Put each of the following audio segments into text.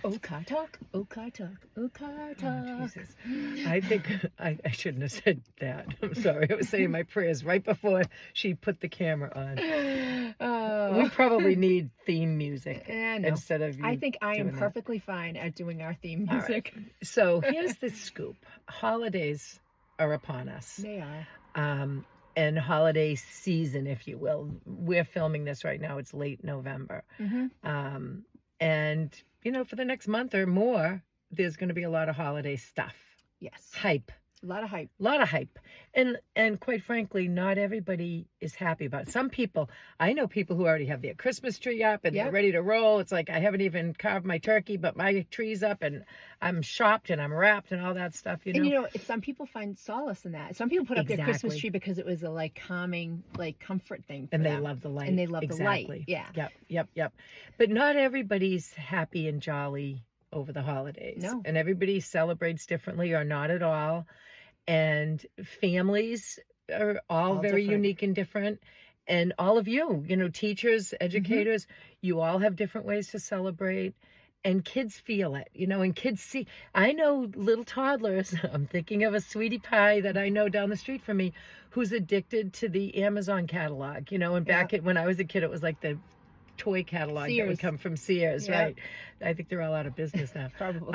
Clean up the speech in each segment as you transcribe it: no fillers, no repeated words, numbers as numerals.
Oh, car talk. Oh, car talk. Oh, car Oh, talk. Jesus. I think I shouldn't have said that. I'm sorry. I was saying my prayers right before she put the camera on. Oh. We probably need theme music I know. instead of you I think I am doing that. perfectly fine at doing our theme All right. music. So here's the scoop. Holidays are upon us. They are. And holiday season, if you will. We're filming this right now. It's late November. Mm-hmm. And, you know, for the next month or more, there's going to be a lot of holiday stuff. Yes. Hype. A lot of hype. A lot of hype. And quite frankly, not everybody is happy about it. Some people, I know people who already have their Christmas tree up and they're ready to roll. It's like, I haven't even carved my turkey, but my tree's up and I'm shopped and I'm wrapped and all that stuff, you know. And you know, some people find solace in that. Some people put up their Christmas Exactly. tree because it was a like calming, like comfort thing for And they them. love the light. And they love Exactly. the light. Yeah. Yep. But not everybody's happy and jolly over the holidays. No. And everybody celebrates differently or not at all. And families are all very different. unique and different. And all of you, you know, teachers, educators, you all have different ways to celebrate. And kids feel it, you know, and kids see. I know little toddlers. I'm thinking of a sweetie pie that I know down the street from me who's addicted to the Amazon catalog, you know, and back when I was a kid, it was like the toy catalog that would come from Sears, right? I think they're all out of business now. Probably.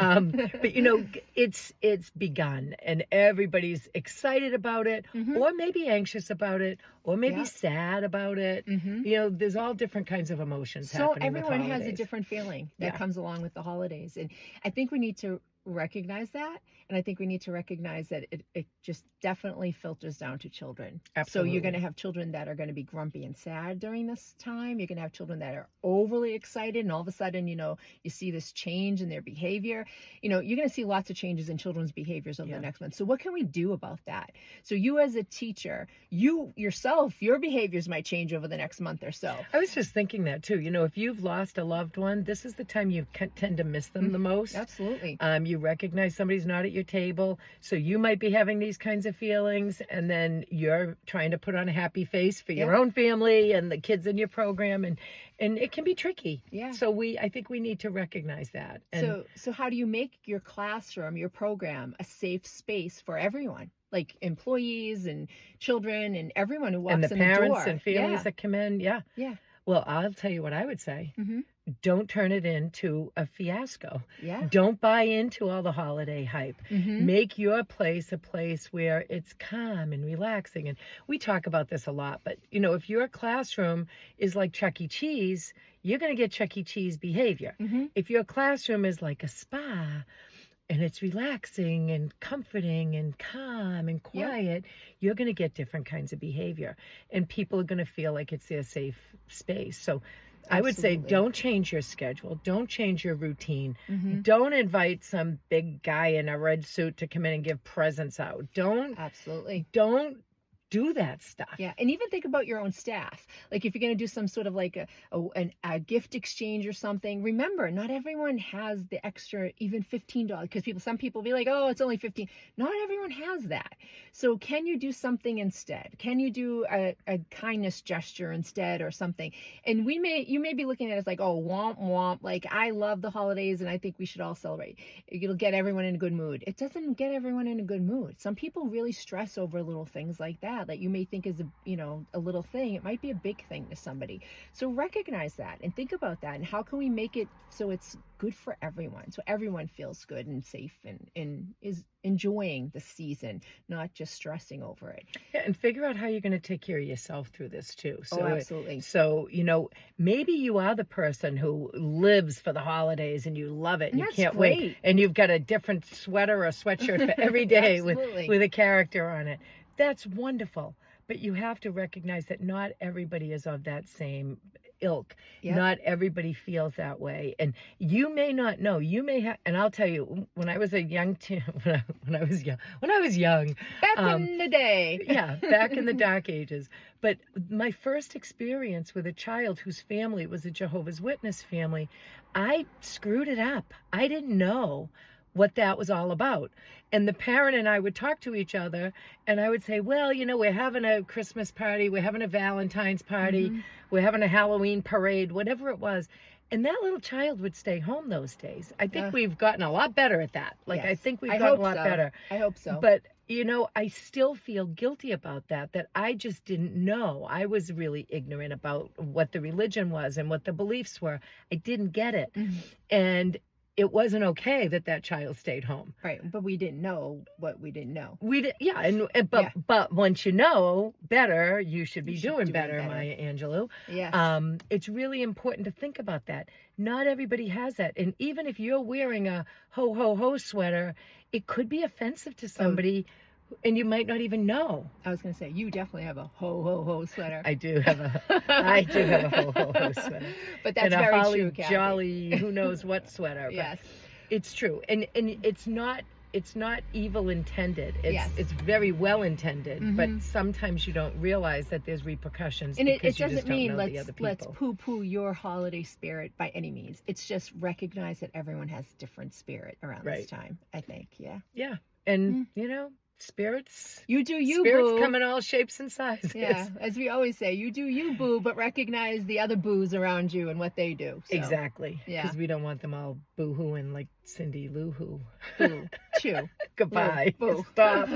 But you know, it's begun and everybody's excited about it, or maybe anxious about it, or maybe sad about it. You know, there's all different kinds of emotions So happening with everyone has a holidays. different feeling that comes along with the holidays. And I think we need to recognize that. And I think we need to recognize that it just definitely filters down to children. Absolutely. So you're going to have children that are going to be grumpy and sad during this time. You're going to have children that are overly excited. And all of a sudden, you know, you see this change in their behavior. You know, you're going to see lots of changes in children's behaviors over the next month. So what can we do about that? So you as a teacher, you yourself, your behaviors might change over the next month or so. I was just thinking that too. You know, if you've lost a loved one, this is the time you tend to miss them the most. Absolutely. You recognize somebody's not at your table, so you might be having these kinds of feelings, and then you're trying to put on a happy face for your own family and the kids in your program, and it can be tricky. So I think we need to recognize that. And so how do you make your classroom, your program, a safe space for everyone? Like employees and children and everyone who walks in the door. And the parents and families that come in. Yeah. Well, I'll tell you what I would say. Don't turn it into a fiasco. Don't buy into all the holiday hype. Make your place a place where it's calm and relaxing. And we talk about this a lot, but you know, if your classroom is like Chuck E. Cheese, you're going to get Chuck E. Cheese behavior. If your classroom is like a spa and it's relaxing and comforting and calm and quiet, you're going to get different kinds of behavior. And people are going to feel like it's their safe space. So I would say don't change your schedule. Don't change your routine. Don't invite some big guy in a red suit to come in and give presents out. Don't do that stuff. And even think about your own staff. Like if you're going to do some sort of like a gift exchange or something, remember, not everyone has the extra, even $15, because some people be like, oh, it's only $15. Not everyone has that. So can you do something instead? Can you do a kindness gesture instead or something? And you may be looking at it as like, oh, womp womp, like I love the holidays and I think we should all celebrate. It'll get everyone in a good mood. It doesn't get everyone in a good mood. Some people really stress over little things like that you may think is a little thing. It might be a big thing to somebody. So recognize that and think about that. And how can we make it so it's good for everyone? So everyone feels good and safe and is enjoying the season, not just stressing over it. And figure out how you're going to take care of yourself through this too. So, absolutely. So, you know, maybe you are the person who lives for the holidays and you love it and you can't wait. And you've got a different sweater or sweatshirt for every day with a character on it. That's wonderful. But you have to recognize that not everybody is of that same ilk. Not everybody feels that way. And you may not know. You may have, and I'll tell you, when I was a young when I was young. Back in the day. Back in the dark ages. But my first experience with a child whose family was a Jehovah's Witness family, I screwed it up. I didn't know what that was all about. And the parent and I would talk to each other and I would say, well, you know, we're having a Christmas party, we're having a Valentine's party, we're having a Halloween parade, whatever it was. And that little child would stay home those days. I think we've gotten a lot better at that. Like, yes. I think we've gotten a lot better. I hope so. But, you know, I still feel guilty about that I just didn't know. I was really ignorant about what the religion was and what the beliefs were. I didn't get it. Mm-hmm. And it wasn't okay that child stayed home. Right, but we didn't know what we didn't know. But once you know better, you should be doing better, Maya Angelou. Yes. It's really important to think about that. Not everybody has that, and even if you're wearing a ho ho ho sweater, it could be offensive to somebody. And you might not even know. I was going to say, you definitely have a ho ho ho sweater. I do have a ho ho ho sweater. But that's and very a holly true, Kathy. Jolly, who knows what sweater. Yes, it's true, and it's not evil intended. It's very well intended, mm-hmm. but sometimes you don't realize that there's repercussions. And it doesn't just mean let's poo poo your holiday spirit by any means. It's just recognize that everyone has different spirit around this time. I think, yeah, and you know. Spirits. You do you, spirits boo. come in all shapes and sizes. Yeah, as we always say, you do you, boo, but recognize the other boos around you and what they do. So. Exactly. Yeah. Because we don't want them all boo-hooing like Cindy Lou Who. Boo. Chew. Goodbye. Boo. Stop.